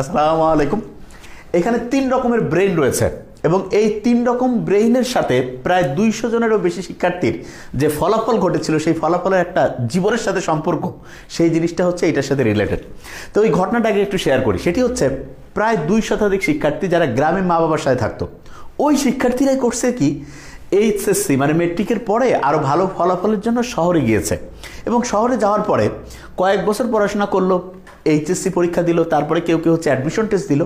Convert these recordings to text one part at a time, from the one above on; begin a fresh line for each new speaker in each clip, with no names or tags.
আসসালামু আলাইকুম। এখানে 3 রকমের ব্রেইন রয়েছে এবং এই 3 রকম ব্রেইনের সাথে প্রায় 200 জনেরও বেশি শিক্ষার্থীর যে ফলাফল ঘটেছিল সেই ফলাফলের একটা জীবনের সাথে সম্পর্ক, সেই জিনিসটা হচ্ছে এটার সাথে রিলেটেড। তো ওই ঘটনাটাকে একটু শেয়ার করি। সেটি হচ্ছে প্রায় 2 শতাধিক শিক্ষার্থী যারা গ্রামে মা বাবার সাথে থাকতো, ওই শিক্ষার্থীরাই করছে কি এইচএসসি মানে মেট্রিকের পরে আরও ভালো ফলাফলের জন্য শহরে গিয়েছে এবং শহরে যাওয়ার পরে কয়েক বছর পড়াশোনা করলো, এইচএসসি পরীক্ষা দিল, তারপরে কেউ কেউ হচ্ছে অ্যাডমিশন টেস্ট দিল।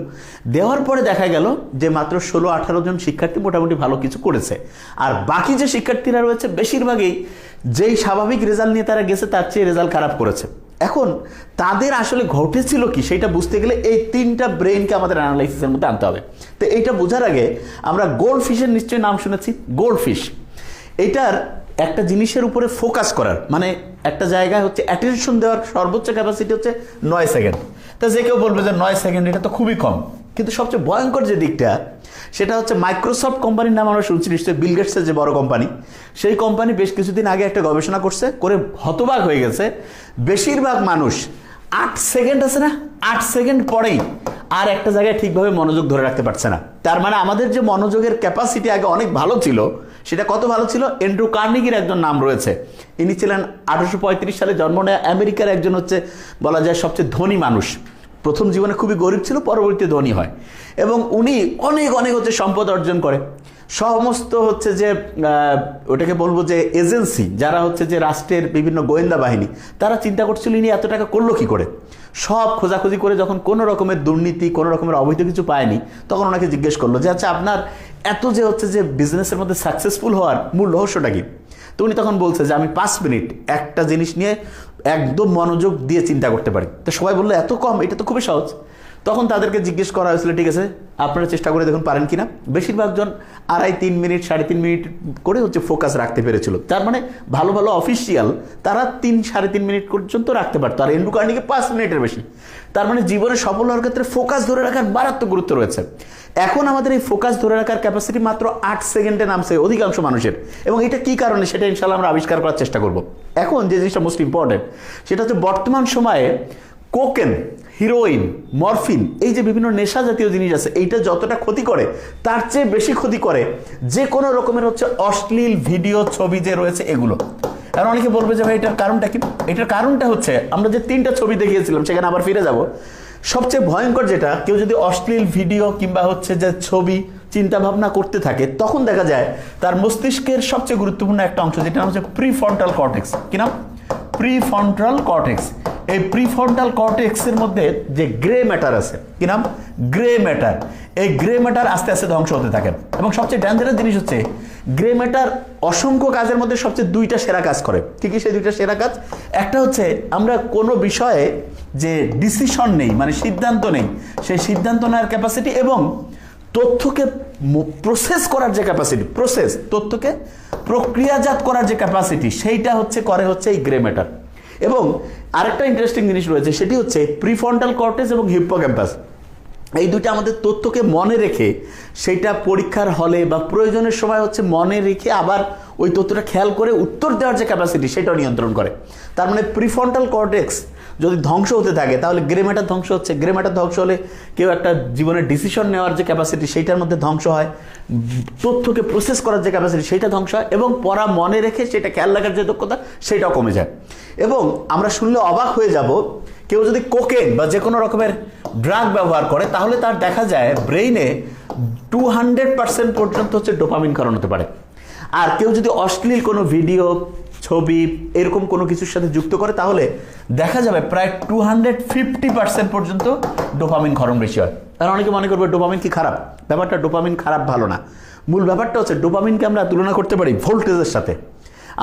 দেওয়ার পরে দেখা গেল যে মাত্র 16-18 জন শিক্ষার্থী মোটামুটি ভালো কিছু করেছে, আর বাকি যে শিক্ষার্থীরা রয়েছে বেশিরভাগই যেই স্বাভাবিক রেজাল্ট নিয়ে তারা গেছে তার চেয়ে রেজাল্ট খারাপ করেছে। এখন তাদের আসলে ঘটেছিল কি সেটা বুঝতে গেলে এই 3টা ব্রেইনকে আমাদের অ্যানালাইসিসের মধ্যে আনতে হবে। তো এইটা বোঝার আগে আমরা গোল্ড ফিশের নিশ্চয়ই নাম শুনেছি। গোল্ড ফিশ এটার একটা জিনিসের উপরে ফোকাস করার মানে একটা জায়গায় হচ্ছে অ্যাটেনশন দেওয়ার সর্বোচ্চ ক্যাপাসিটি হচ্ছে 9 সেকেন্ড। তা যে কেউ বলবে যে 9 সেকেন্ড এটা তো খুবই কম, কিন্তু সবচেয়ে ভয়ঙ্কর যে দিকটা সেটা হচ্ছে মাইক্রোসফট কোম্পানির নাম আমরা শুনছি নিশ্চয়ই, বিল গেটসের যে বড় কোম্পানি, সেই কোম্পানি বেশ কিছুদিন আগে একটা গবেষণা করছে, করে হতবাক হয়ে গেছে। বেশিরভাগ মানুষ 8 সেকেন্ড আছে না, 8 সেকেন্ড পরেই আর একটা জায়গায় ঠিকভাবে মনোযোগ ধরে রাখতে পারছে না। তার মানে আমাদের যে মনোযোগের ক্যাপাসিটি আগে অনেক ভালো ছিল, সেটা কত ভালো ছিল। অ্যান্ড্রু কার্নেগির একজন নাম রয়েছে, ইনি ছিলেন 1835 সালে জন্ম নেয়া আমেরিকার একজন হচ্ছে বলা যায় সবচেয়ে ধনী মানুষ। প্রথম জীবনে খুবই গরিব ছিল, পরবর্তীতে ধনী হয় এবং উনি অনেক অনেক হচ্ছে সম্পদ অর্জন করে। সমস্ত হচ্ছে যে ওটাকে বলবো যে এজেন্সি যারা হচ্ছে যে রাষ্ট্রের বিভিন্ন গোয়েন্দা বাহিনী, তারা চিন্তা করছিল ইনি এত টাকা করলো কি করে। সব খোঁজাখুঁজি করে যখন কোনো রকমের দুর্নীতি কোনো রকমের অবৈধ কিছু পায়নি, তখন ওনাকে জিজ্ঞেস করলো যে আচ্ছা আপনার এত যে হচ্ছে যে বিজনেসের মধ্যে সাকসেসফুল হওয়ার মূল রহস্যটা কি। তো উনি তখন বলছে যে আমি 5 মিনিট একটা জিনিস নিয়ে একদম মনোযোগ দিয়ে চিন্তা করতে পারি। তো সবাই বললো এত কম, এটা তো খুবই সহজ। তখন তাদেরকে জিজ্ঞেস করা হয়েছিল ঠিক আছে আপনারা চেষ্টা করে দেখুন পারেন কিনা। বেশিরভাগ জন 2.5-3 মিনিট 3.5 মিনিট করে হচ্ছে ফোকাস রাখতে পেরেছিল। তার মানে ভালো ভালো অফিসিয়াল তারা 3-3.5 মিনিট পর্যন্ত রাখতে পারতো, আর অ্যান্ড্রু কার্নেগি 5 মিনিটের বেশি। তার মানে জীবনে সফল হওয়ার ক্ষেত্রে ফোকাস ধরে রাখার মারাত্মক গুরুত্ব রয়েছে। এখন আমাদের এই ফোকাস ধরে রাখার ক্যাপাসিটি মাত্র 8 সেকেন্ডে নামছে অধিকাংশ মানুষের, এবং এটা কি কারণে সেটা ইনশাল্লাহ আমরা আবিষ্কার করার চেষ্টা করব। এখন যে জিনিসটা মোস্ট ইম্পর্টেন্ট সেটা হচ্ছে বর্তমান সময়ে কোকেন, হিরোইন, মরফিন, এই যে বিভিন্ন নেশা জাতীয় জিনিস আছে, এইটা যতটা ক্ষতি করে তার চেয়ে বেশি ক্ষতি করে যে কোনো রকমের হচ্ছে অশ্লীল ভিডিও ছবি যে রয়েছে এগুলো। আর অনেকে বলবে যে ভাই এটার কারণটা কি। এটার কারণটা হচ্ছে আমরা যে 3টা ছবি দেখিয়েছিলাম সেখানে আবার ফিরে যাব। সবচেয়ে ভয়ঙ্কর যেটা, কেউ যদি অশ্লীল ভিডিও কিংবা হচ্ছে যে ছবি চিন্তা ভাবনা করতে থাকে, তখন দেখা যায় তার মস্তিষ্কের সবচেয়ে গুরুত্বপূর্ণ একটা অংশ যেটা হচ্ছে প্রিফ্রন্টাল কর্টেক্স। কি নাম? Prefrontal cortex. এই প্রিফ্রন্টাল কর্টেক্সের মধ্যে যে গ্রে ম্যাটার আছে, কি নাম? Grey matter. এই গ্রে ম্যাটার আস্তে আস্তে ধ্বংস হতে থাকে এবং সবচেয়ে ডেঞ্জারাস জিনিস হচ্ছে গ্রে ম্যাটার অসংখ্য কাজের মধ্যে সবচেয়ে 2টা সেরা কাজ করে। ঠিকই সেই 2টা সেরা কাজ, একটা হচ্ছে আমরা কোনো বিষয়ে যে ডিসিশন নেই মানে সিদ্ধান্ত নেই, সেই সিদ্ধান্ত নেওয়ার ক্যাপাসিটি এবং তথ্যকে প্রসেস করার যে ক্যাপাসিটি, তথ্যকে প্রক্রিয়াজাত করার যে ক্যাপাসিটি, সেইটা হচ্ছে করে হচ্ছে এই গ্রে ম্যাটার। এবং আরেকটা ইন্টারেস্টিং জিনিস রয়েছে, সেটি হচ্ছে প্রিফ্রন্টাল কর্টেক্স এবং হিপ্পোক্যাম্পাস। এই 2টা আমাদের তথ্যকে মনে রেখে সেইটা পরীক্ষার হলে বা প্রয়োজনের সময় হচ্ছে মনে রেখে আবার ওই তথ্যটা খেয়াল করে উত্তর দেওয়ার যে ক্যাপাসিটি সেটাও নিয়ন্ত্রণ করে। তার মানে প্রিফ্রন্টাল কর্টেক্স যদি ধ্বংস হতে থাকে তাহলে গ্রে ম্যাটার ধ্বংস হচ্ছে। গ্রে ম্যাটার ধ্বংস হলে কেউ একটা জীবনের ডিসিশন নেওয়ার যে ক্যাপাসিটি সেইটার মধ্যে ধ্বংস হয়, তথ্যকে প্রসেস করার যে ক্যাপাসিটি সেইটা ধ্বংস হয়, এবং পড়া মনে রেখে সেটা খেয়াল রাখার যে দক্ষতা সেটাও কমে যায়। এবং আমরা শুনলে অবাক হয়ে যাব, কেউ যদি কোকেন বা যে কোনো রকমের ড্রাগ ব্যবহার করে তাহলে তার দেখা যায় ব্রেইনে 200% পর্যন্ত হচ্ছে ডোপামিন ক্ষরণ হতে পারে। আর কেউ যদি অশ্লীল কোনো ভিডিও, ছবি এরকম কোনো কিছুর সাথে যুক্ত করে তাহলে দেখা যাবে প্রায় 250% পর্যন্ত ডোপামিন ক্ষরণ বেশি হয়। আর অনেকে মনে করবে ডোপামিন কি খারাপ। ব্যাপারটা ডোপামিন খারাপ ভালো না। মূল ব্যাপারটা হচ্ছে ডোপামিনকে আমরা তুলনা করতে পারি ভোল্টেজের সাথে।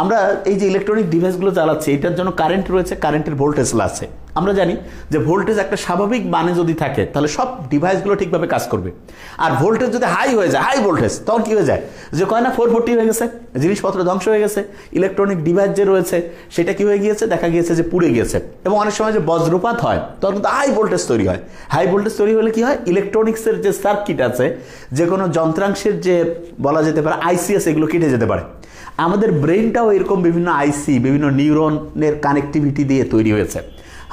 আমরা এই যে ইলেকট্রনিক ডিভাইসগুলো চালাচ্ছি এটার জন্য কারেন্ট রয়েছে, কারেন্টের ভোল্টেজ আছে। আমরা জানি যে ভোল্টেজ একটা স্বাভাবিক মানে যদি থাকে তাহলে সব ডিভাইসগুলো ঠিকভাবে কাজ করবে। আর ভোল্টেজ যদি হাই হয়ে যায়, হাই ভোল্টেজ, তখন কি হয়ে যায় যে কয় না 440 হয়ে গেছে, জিনিসপত্র ধ্বংস হয়ে গেছে, ইলেকট্রনিক ডিভাইস যে রয়েছে সেটা কি হয়ে গিয়েছে, দেখা গিয়েছে যে পুড়ে গিয়েছে। এবং অনেক সময় যে বজ্রপাত হয় তখন কিন্তু হাই ভোল্টেজ তৈরি হয়। হাই ভোল্টেজ তৈরি হলে কি হয়, ইলেকট্রনিক্সের যে সার্কিট আছে, যে কোনো যন্ত্রাংশের যে বলা যেতে পারে আইসি আছে, এগুলো কেটে যেতে পারে। আমাদের ব্রেনটাও এরকম বিভিন্ন আইসি, বিভিন্ন নিউরনের কানেক্টিভিটি দিয়ে তৈরি হয়েছে।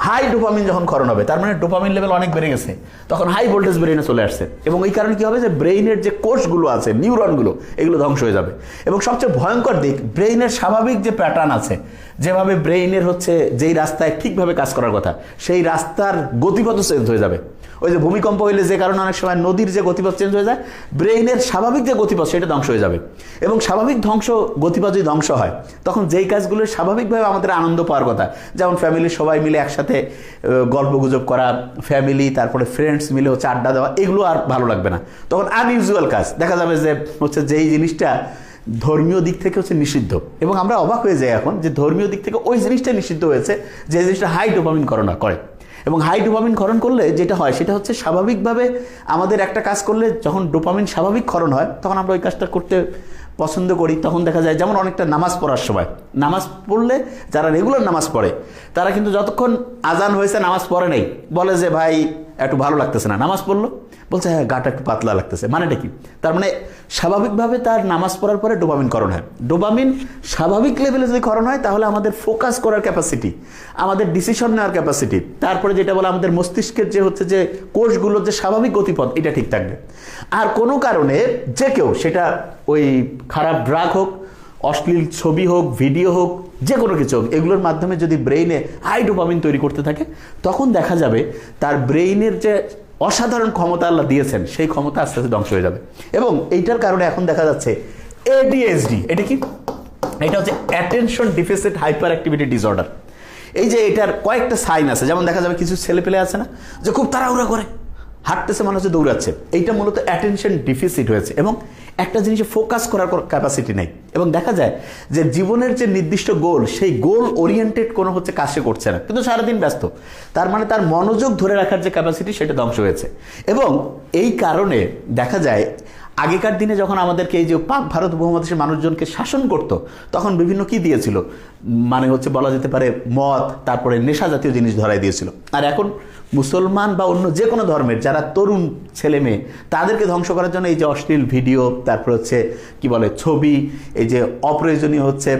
হাই ডোপামিন যখন ক্ষরণ হবে, তার মানে ডোপামিন লেভেল অনেক বেড়ে গেছে, তখন হাই ভোল্টেজ ব্রেইনে চলে আসছে, এবং এই কারণে কি হবে যে ব্রেইনের যে কোষগুলো আছে, নিউরনগুলো, এগুলো ধ্বংস হয়ে যাবে। এবং সবচেয়ে ভয়ঙ্কর দিক, ব্রেইনের স্বাভাবিক যে প্যাটার্ন আছে, যেভাবে ব্রেইনের হচ্ছে যেই রাস্তায় ঠিকভাবে কাজ করার কথা, সেই রাস্তার গতিপথ চেঞ্জ হয়ে যাবে। ওই যে ভূমিকম্প হইলে যে কারণে অনেক সময় নদীর যে গতিপথ চেঞ্জ হয়ে যায়, ব্রেইনের স্বাভাবিক যে গতিপথ সেটা ধ্বংস হয়ে যাবে। এবং স্বাভাবিক গতিপথ যদি ধ্বংস হয়, তখন যেই কাজগুলো স্বাভাবিকভাবে আমাদের আনন্দ পাওয়ার কথা, যেমন ফ্যামিলির সবাই মিলে একসাথে গল্প গুজব করা, ফ্যামিলি তারপরে ফ্রেন্ডস মিলে হচ্ছে আড্ডা দেওয়া, এগুলো আর ভালো লাগবে না। তখন আনইউজুয়াল কাজ দেখা যাবে যে হচ্ছে যেই জিনিসটা ধর্মীয় দিক থেকে হচ্ছে নিষিদ্ধ, এবং আমরা অবাক হয়ে যাই এখন যে ধর্মীয় দিক থেকে ওই জিনিসটা নিষিদ্ধ হয়েছে যে জিনিসটা হাই ডোপামিন ক্ষরণ করে। এবং হাই ডোপামিন ক্ষরণ করলে যেটা হয় সেটা হচ্ছে স্বাভাবিকভাবে আমাদের একটা কাজ করলে যখন ডোপামিন স্বাভাবিক ক্ষরণ হয়, তখন আমরা ওই কাজটা করতে পছন্দ করি। তখন দেখা যায় যেমন অনেকটা নামাজ পড়ার সময়, নামাজ পড়লে যারা রেগুলার নামাজ পড়ে তারা কিন্তু যতক্ষণ আজান হয়েছে নামাজ পড়ে নেই, বলে যে ভাই একটু ভালো লাগতেছে না, নামাজ পড়লো, বলছে হ্যাঁ গাটা একটু পাতলা লাগতেছে, মানেটা কি? তার মানে স্বাভাবিকভাবে তার নামাজ পড়ার পরে ডোপামিন ক্ষরণ হয়। ডোপামিন স্বাভাবিক লেভেলে যদি ক্ষরণ হয়, তাহলে আমাদের ফোকাস করার ক্যাপাসিটি, আমাদের ডিসিশন নেওয়ার ক্যাপাসিটি, তারপরে যেটা বলে আমাদের মস্তিষ্কের যে হচ্ছে যে কোষগুলোর যে স্বাভাবিক গতিপথ, এটা ঠিক থাকবে। আর কোনো কারণে যে কেউ, সেটা ওই খারাপ ড্রাগ হোক, অশ্লীল ছবি হোক, ভিডিও হোক, যে কোনো কিছু হোক, এগুলোর মাধ্যমে যদি ব্রেইনে হাই ডোপামিন তৈরি করতে থাকে, তখন দেখা যাবে তার ব্রেইনের যে অসাধারণ ক্ষমতা আল্লাহ দিয়েছেন, সেই ক্ষমতা আস্তে আস্তে ধ্বংস হয়ে যাবে। এবং এইটার কারণে এখন দেখা যাচ্ছে এডিএইচডি, এটা কি? এটা হচ্ছে attention deficit hyper activity disorder. এই যে এটার কয়েকটা সাইন আছে, যেমন দেখা যাবে কিছু ছেলে পেলে আছে না, যে খুব তাড়াহুড়া করে হাঁটতেছে, মনে হচ্ছে দৌড়াচ্ছে, এইটা মূলত অ্যাটেনশন ডেফিসিট হয়েছে, এবং একটা জিনিসে ফোকাস করার ক্যাপাসিটি নেই। এবং দেখা যায় যে জীবনের যে নির্দিষ্ট গোল, সেই গোল ওরিয়েন্টেড কোনো হচ্ছে কাজ সে করছে না, কিন্তু সারাদিন ব্যস্ত, তার মানে তার মনোযোগ ধরে রাখার যে ক্যাপাসিটি সেটা ধ্বংস হয়েছে। এবং এই কারণে দেখা যায় আগেকার দিনে যখন আমাদেরকে এই যে পাক ভারত উপমহাদেশের মানুষজনকে শাসন করত, তখন বিভিন্ন কি দিয়েছিল, মানে হচ্ছে বলা যেতে পারে মদ, তারপরে নেশা জাতীয় জিনিস ধরাই দিয়েছিল। আর এখন মুসলমান বা অন্য যে কোনো ধর্মের যারা তরুণ ছেলে মেয়ে, তাদেরকে ধ্বংস করার জন্য এই যে অশ্লীল ভিডিও, তারপর হচ্ছে কি বলে ছবি, এই যে অপ্রয়োজনীয় হচ্ছে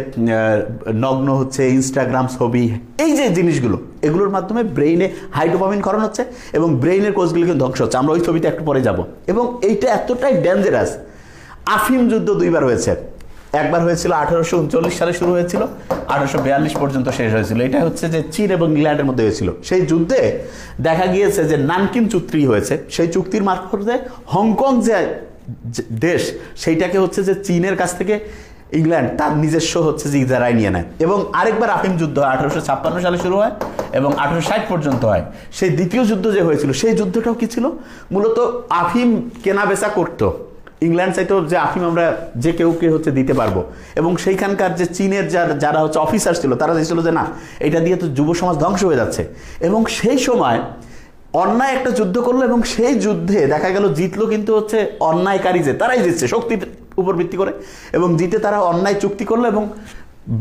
নগ্ন হচ্ছে ইনস্টাগ্রাম ছবি, এই যে জিনিসগুলো, এগুলোর মাধ্যমে ব্রেইনে হাই ডোপামিন ক্ষরণ হচ্ছে এবং ব্রেইনের কোষগুলিকে ধ্বংস হচ্ছে। আমরা ওই ছবিতে একটু পরে যাব। এবং এইটা এতটাই ডেঞ্জারাস, আফিম যুদ্ধ দুইবার হয়েছে। একবার হয়েছিল 1839 সালে শুরু হয়েছিল, 1842 পর্যন্ত শেষ হয়েছিল। এটা হচ্ছে যে চীন এবং ইংল্যান্ডের মধ্যে হয়েছিল। সেই যুদ্ধে দেখা গিয়েছে যে নানকিন চুক্তি হয়েছে, সেই চুক্তির মারফতে হংকং যে দেশ, সেইটাকে হচ্ছে যে চীনের কাছ থেকে ইংল্যান্ড তার নিজস্ব হচ্ছে যে ইজারায় নিয়ে নেয়। এবং আরেকবার আফিম যুদ্ধ 1856 সালে শুরু হয় এবং 1860 পর্যন্ত হয়। সেই দ্বিতীয় যুদ্ধ যে হয়েছিল, সেই যুদ্ধটাও কি ছিল, মূলত আফিম কেনা বেচা করতো। ইংল্যান্ড চাইতো যে আফিম আমরা যে কেউকে হচ্ছে দিতে পারবো, এবং সেইখানকার যে চীনের যারা হচ্ছে অফিসার ছিল, তারা চাইছিল যে না, এটা দিয়ে তো যুব সমাজ ধ্বংস হয়ে যাচ্ছে। এবং সেই সময় অন্যায় একটা যুদ্ধ করলো, এবং সেই যুদ্ধে দেখা গেল জিতলো কিন্তু হচ্ছে অন্যায়কারী, যে তারাই জিতছে শক্তির উপর ভিত্তি করে, এবং জিতে তারা অন্যায় চুক্তি করলো এবং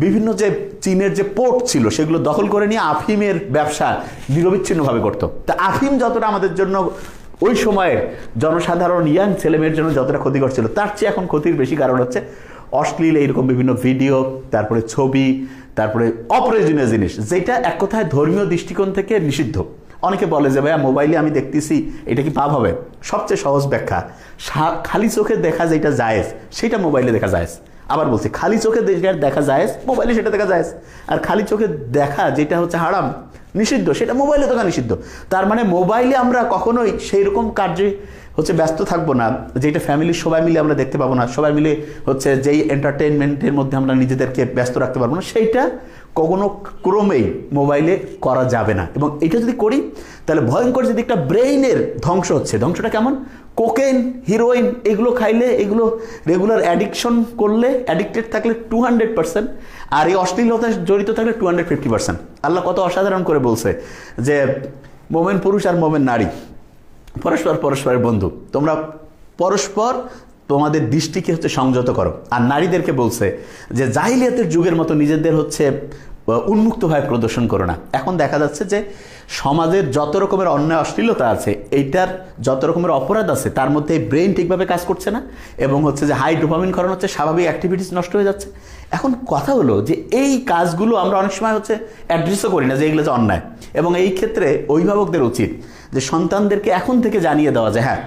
বিভিন্ন যে চীনের যে পোর্ট ছিল সেগুলো দখল করে নিয়ে আফিমের ব্যবসা নিরবিচ্ছিন্নভাবে করতো। তা আফিম যতটা আমাদের জন্য ওই সময়ের জনসাধারণ ইয়াং ছেলেমেয়ের জন্য যতটা ক্ষতিকর ছিল, তার চেয়ে এখন ক্ষতির বেশি কারণ হচ্ছে অশ্লীল এইরকম বিভিন্ন ভিডিও, তারপরে ছবি, তারপরে অপ্রয়োজনীয় জিনিস, যেটা এক কথায় ধর্মীয় দৃষ্টিকোণ থেকে নিষিদ্ধ। অনেকে বলে যে ভাইয়া মোবাইলে আমি দেখতেছি, এটা কি পাপ হবে? সবচেয়ে সহজ ব্যাখ্যা, খালি চোখে দেখা যেটা জায়েজ, সেটা মোবাইলে দেখা জায়েজ। আবার বলছি, খালি চোখে দেখা জায়েজ, মোবাইলে সেটা দেখা জায়েজ। আর খালি চোখে দেখা যেটা হচ্ছে হারাম, নিষিদ্ধ, সেটা মোবাইলে দেখা নিষিদ্ধ। তার মানে মোবাইলে আমরা কখনোই সেই রকম কার্যে হচ্ছে ব্যস্ত থাকবো না, যেটা ফ্যামিলির সবাই মিলে আমরা দেখতে পাবো না, সবাই মিলে হচ্ছে যেই এন্টারটেনমেন্টের মধ্যে আমরা নিজেদেরকে ব্যস্ত রাখতে পারবো না, সেইটা কোনো ক্রমেই মোবাইলে করা যাবে না। এবং এটা যদি করি, তাহলে ভয়ঙ্কর যে দিকটা ব্রেইনের ধ্বংস হচ্ছে, ধ্বংসটা কেমন, কোকেন, হিরোইন, এগুলো খাইলে, এগুলো রেগুলার অ্যাডিকশন করলে, অ্যাডিক্টেড থাকলে 200%, আর এই অশ্লীলতায় জড়িত থাকলে 250%। আল্লাহ কত অসাধারণ করে বলছে যে মোমেন পুরুষ আর মোমেন নারী পরস্পরের বন্ধু, তোমরা পরস্পর তোমাদের দৃষ্টিকে হচ্ছে সংযত করো। আর নারীদেরকে বলছে যে জাহিলিয়াতের যুগের মতো নিজেদের হচ্ছে উন্মুক্তভাবে প্রদর্শন করো না। এখন দেখা যাচ্ছে যে সমাজের যত রকমের অন্যায় অশ্লীলতা আছে, এইটার যত রকমের অপরাধ আছে, তার মধ্যে ব্রেন ঠিকভাবে কাজ করছে না এবং হচ্ছে যে হাই ডোপামিন ক্ষরণ হচ্ছে, স্বাভাবিক অ্যাক্টিভিটিস নষ্ট হয়ে যাচ্ছে। এখন কথা হলো যে এই কাজগুলো আমরা অনেক সময় হচ্ছে অ্যাড্রেসও করি না যে এগুলো যে অন্যায়, এবং এই ক্ষেত্রে অভিভাবকদের উচিত যে সন্তানদেরকে এখন থেকে জানিয়ে দেওয়া যে হ্যাঁ,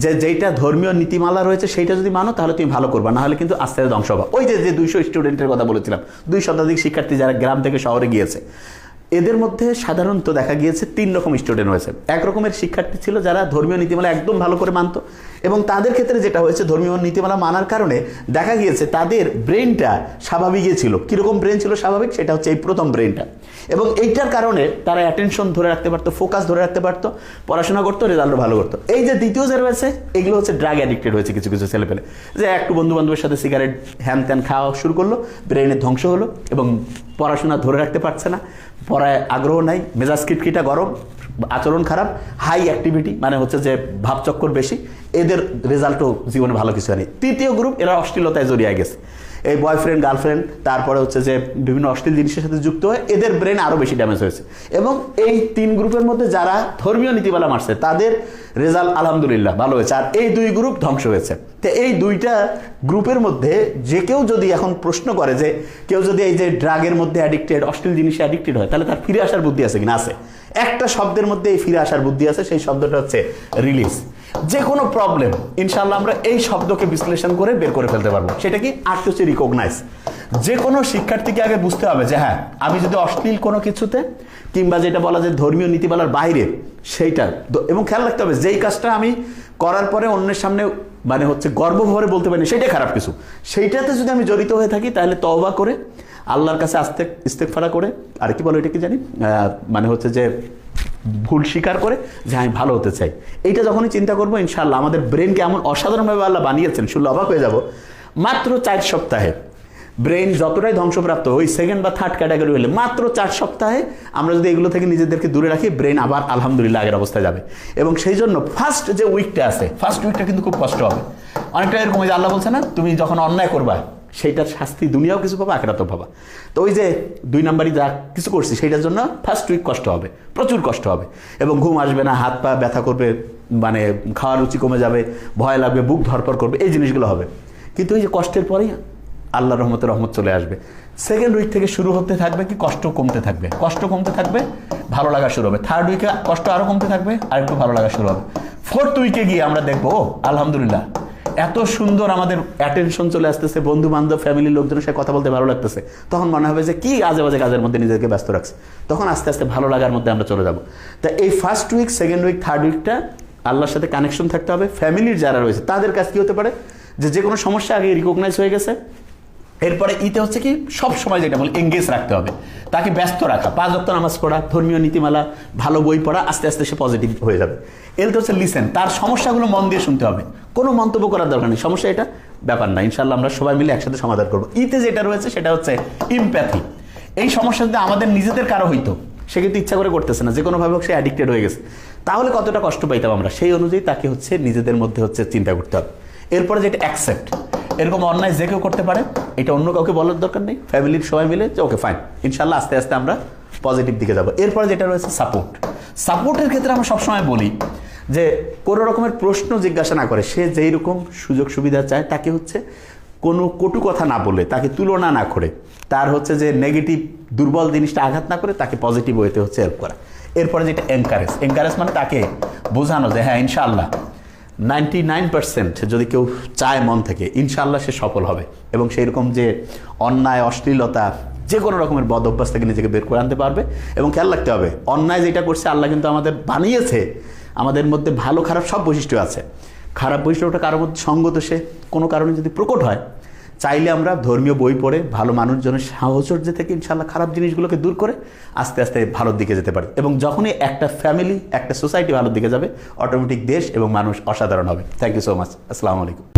যে যেইটা ধর্মীয় নীতিমালা রয়েছে সেইটা যদি মানো তাহলে তুমি ভালো করবা, না হলে কিন্তু আস্তে আস্তে ধ্বংস হবা। ওই যে 200 স্টুডেন্টের কথা বলেছিলাম, 2 শতাধিক শিক্ষার্থী যারা গ্রাম থেকে শহরে গিয়েছে, এদের মধ্যে সাধারণত দেখা গিয়েছে 3 রকম স্টুডেন্ট হয়েছে। এক রকমের শিক্ষার্থী ছিল যারা ধর্মীয় নীতিমালা একদম ভালো করে মানতো, এবং তাদের ক্ষেত্রে যেটা হয়েছে ধর্মীয় নীতিমালা মানার কারণে দেখা গিয়েছে তাদের ব্রেনটা স্বাভাবিকই ছিল। কীরকম ব্রেন ছিল স্বাভাবিক, সেটা হচ্ছে এই প্রথম ব্রেনটা, এবং এইটার কারণে তারা অ্যাটেনশন ধরে রাখতে পারতো, ফোকাস ধরে রাখতে পারতো, পড়াশোনা করতো, রেজাল্টও ভালো করতো। এই যে দ্বিতীয় যে রয়েছে, এগুলো হচ্ছে ড্রাগ অ্যাডিক্টেড হয়েছে কিছু কিছু ছেলেপেলে, যে একটু বন্ধু বান্ধবের সাথে সিগারেট হ্যান ত্যান খাওয়া শুরু করলো, ব্রেনের ধ্বংস হলো এবং পড়াশোনা ধরে রাখতে পারছে না, পড়ায় আগ্রহ নাই, মেজাজ কিটকিটা গরম, আচরণ খারাপ, হাই অ্যাক্টিভিটি, মানে হচ্ছে যে ভাবচক্কর বেশি, এদের রেজাল্টও জীবনে ভালো কিছু হয়নি। তৃতীয় গ্রুপ, এরা অশ্লীলতায় জড়িয়ে গেছে, এই বয়ফ্রেন্ড গার্লফ্রেন্ড, তারপরে হচ্ছে যে বিভিন্ন অশ্লীল জিনিসের সাথে যুক্ত হয়ে এদের ব্রেন আরও বেশি ড্যামেজ হয়েছে। এবং এই 3 গ্রুপের মধ্যে যারা ধর্মীয় নীতিমালা মারছে তাদের রেজাল্ট আলহামদুলিল্লাহ ভালো হয়েছে, আর এই 2 গ্রুপ ধ্বংস হয়েছে। তো এই 2টা গ্রুপের মধ্যে যে কেউ যদি এখন প্রশ্ন করে যে কেউ যদি এই যে ড্রাগের মধ্যে অ্যাডিক্টেড, অশ্লীল জিনিসে অ্যাডিক্টেড হয়, তাহলে তার ফিরে আসার বুদ্ধি আছে কিনা? আছে। একটা শব্দের মধ্যে এই ফিরে আসার বুদ্ধি আছে, সেই শব্দটা হচ্ছে রিলিজ। যে কোনো প্রবলেম ইনশাআল্লাহ আমরা এই শব্দকে বিশ্লেষণ করে বের করে ফেলতে পারবো। সেটা কি? আর্ট হচ্ছে রিকগনাইজ। যে কোনো শিক্ষার্থীকে আগে বুঝতে হবে যে হ্যাঁ, আমি যদি অশ্লীল কোনো কিছুতে কিংবা যেটা বলা যায় ধর্মীয় নীতিমালার বাইরে সেইটা, এবং খেয়াল রাখতে হবে যেই কাজটা আমি করার পরে অন্যের সামনে মানে হচ্ছে গর্বভরে বলতে পারি সেটাই খারাপ কিছু, সেইটাতে যদি আমি জড়িত হয়ে থাকি তাহলে তওবা করে আল্লাহর কাছে ইস্তেগফার করে, আর কি বলো এটা কি জানি, মানে হচ্ছে যে ভুল স্বীকার করে যে আমি ভালো হতে চাই, এইটা যখনই চিন্তা করবো ইনশাআল্লাহ আমাদের ব্রেনকে এমন অসাধারণভাবে আল্লাহ বানিয়েছেন, শুনলে অবাক হয়ে যাব। মাত্র 4 সপ্তাহে ব্রেন যতটাই ধ্বংসপ্রাপ্ত, ওই 2nd বা 3rd ক্যাটাগরি হলে মাত্র 4 সপ্তাহে আমরা যদি এগুলো থেকে নিজেদেরকে দূরে রাখি, ব্রেন আবার আলহামদুলিল্লাহ আগের অবস্থায় যাবে। এবং সেই জন্য ফার্স্ট যে উইকটা আছে, ফার্স্ট উইকটা কিন্তু খুব কষ্ট হবে। অনেকটা এরকম যে আল্লাহ বলছে না, তুমি যখন অন্যায় করবা সেইটার শাস্তি দুনিয়াও কিছু পাবা, আখিরাতেও পাবা। তো ওই যে 2 নাম্বারই যা কিছু করছি সেইটার জন্য ফার্স্ট উইক কষ্ট হবে, প্রচুর কষ্ট হবে, এবং ঘুম আসবে না, হাত পা ব্যথা করবে, মানে খাওয়ার রুচি কমে যাবে, ভয় লাগবে, বুক ধরপড় করবে, এই জিনিসগুলো হবে। কিন্তু এই যে কষ্টের পরেই আল্লাহর রহমত চলে আসবে। 2nd উইক থেকে শুরু হতে থাকবে কি, কষ্ট কমতে থাকবে, কষ্ট কমতে থাকবে, ভালো লাগা শুরু হবে। 3rd উইকে কষ্ট আরও কমতে থাকবে, আর একটু ভালো লাগা শুরু হবে। 4th উইকে গিয়ে আমরা দেখবো ও আলহামদুলিল্লাহ এত সুন্দর আমাদের অ্যাটেনশন চলে আসতেছে, বন্ধু বান্ধব ফ্যামিলির লোকজনের সাথে কথা বলতে ভালো লাগতেছে, তখন মনে হবে যে কি আজে বাজে কাজের মধ্যে নিজেকে ব্যস্ত রাখছে, তখন আস্তে আস্তে ভালো লাগার মধ্যে আমরা চলে যাব। তা এই first week, 2nd week, 3rd উইকটা আল্লাহর সাথে কানেকশন থাকতে হবে। ফ্যামিলির যারা রয়েছে তাদের কাছে কি হতে পারে, যে কোনো সমস্যা আগে রিকগনাইজ হয়ে গেছে, এরপরে ইতে হচ্ছে কি সব সময় যেটা বলি এঙ্গেজ রাখতে হবে, তাকে ব্যস্ত রাখা, 5 ওয়াক্ত নামাজ পড়া, ধর্মীয় নীতিমালা, ভালো বই পড়া, আস্তে আস্তে সে পজিটিভ হয়ে যাবে। এলতে হচ্ছে লিসেন, তার সমস্যাগুলো মন দিয়ে শুনতে হবে, কোনো মন্তব্য করার দরকার নেই, সমস্যা এটা ব্যাপার না, ইনশাআল্লাহ আমরা সবাই মিলে একসাথে সমাধান করবো। ইতে যেটা রয়েছে সেটা হচ্ছে ইমপ্যাথি। এই সমস্যা যদি আমাদের নিজেদের কারো হইতো, সে কিন্তু ইচ্ছা করে করতেছে না, যে কোনোভাবে সে অ্যাডিক্টেড হয়ে গেছে, তাহলে কতটা কষ্ট পাইতাম আমরা, সেই অনুযায়ী তাকে হচ্ছে নিজেদের মধ্যে হচ্ছে চিন্তা করতে হবে। এরপরে যেটা অ্যাকসেপ্ট, এরকম অন্যায় যে কেউ করতে পারে, এটা অন্য কাউকে বলার দরকার নেই, ফ্যামিলির সবাই মিলে যে ওকে ফাইন, ইনশাআল্লাহ আস্তে আস্তে আমরা পজিটিভ দিকে যাবো। এরপরে যেটা রয়েছে সাপোর্ট। সাপোর্টের ক্ষেত্রে আমরা সবসময় বলি যে কোনো রকমের প্রশ্ন জিজ্ঞাসা না করে, সে যেই রকম সুযোগ সুবিধা চায় তাকে হচ্ছে কোনো কটু কথা না বলে, তাকে তুলনা না করে, তার হচ্ছে যে নেগেটিভ দুর্বল জিনিসটা আঘাত না করে তাকে পজিটিভ ওয়েতে হচ্ছে হেল্প করা। এরপরে যেটা এনকারেজ মানে তাকে বোঝানো যে হ্যাঁ ইনশাআল্লাহ 99% যদি কেউ চায় মন থেকে, ইনশাআল্লাহ সে সফল হবে, এবং সেই রকম যে অন্যায়, অশ্লীলতা, যে কোনো রকমের বদ অভ্যাস থেকে নিজেকে বের করে আনতে পারবে। এবং খেয়াল রাখতে হবে, অন্যায় যেটা করছে আল্লাহ কিন্তু আমাদের বানিয়েছে, আমাদের মধ্যে ভালো খারাপ সব বৈশিষ্ট্য আছে। খারাপ বৈশিষ্ট্যটা কারোর মধ্যে সঙ্গত সে কোনো কারণে যদি প্রকট হয়, চাইলে আমরা ধর্মীয় বই পড়ে ভালো মানুষজনের সাহচর্য থেকে ইনশাআল্লাহ খারাপ জিনিসগুলোকে দূর করে আস্তে আস্তে ভালোর দিকে যেতে পারি। এবং যখনই একটা ফ্যামিলি, একটা সোসাইটি ভালোর দিকে যাবে, অটোমেটিক দেশ এবং মানুষ অসাধারণ হবে। Thank you so much. আসসালামু আলাইকুম।